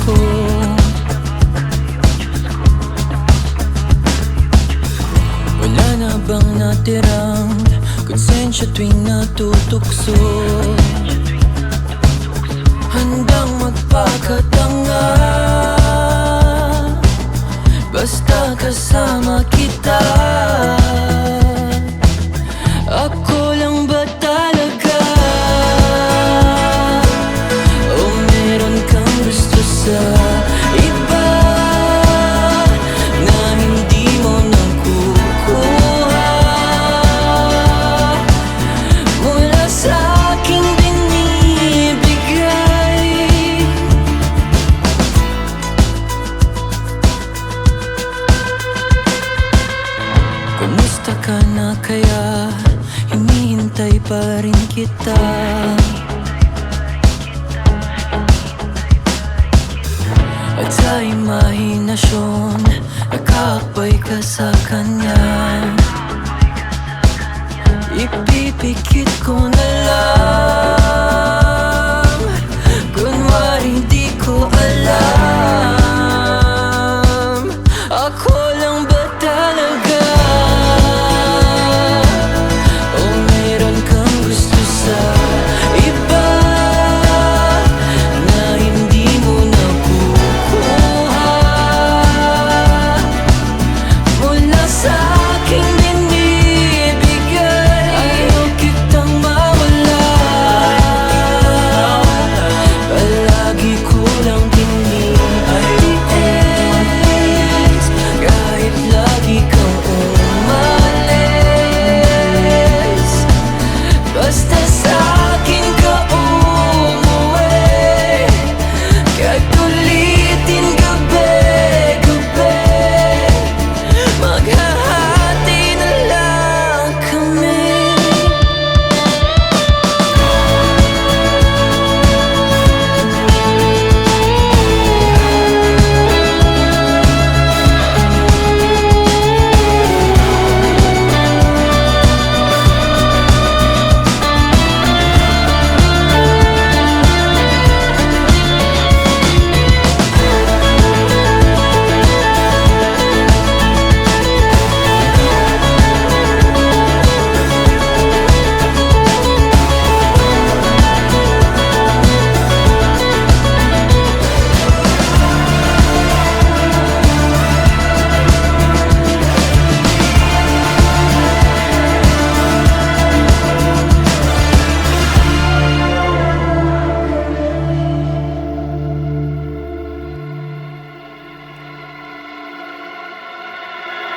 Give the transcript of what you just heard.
ko. Wala na bang natirang konsensya tuwing natutukso? Handang magpakatanga basta kasama kita. Ako lang ba talaga? O meron kang gusto sa iba na hindi mo nakukuha mula sa aking binibigay? Kumusta ka na kaya? Hinihintay pa rin kita. At sa imahinasyon, nakaakbay ka sa kanya. Ipipikit ko na lang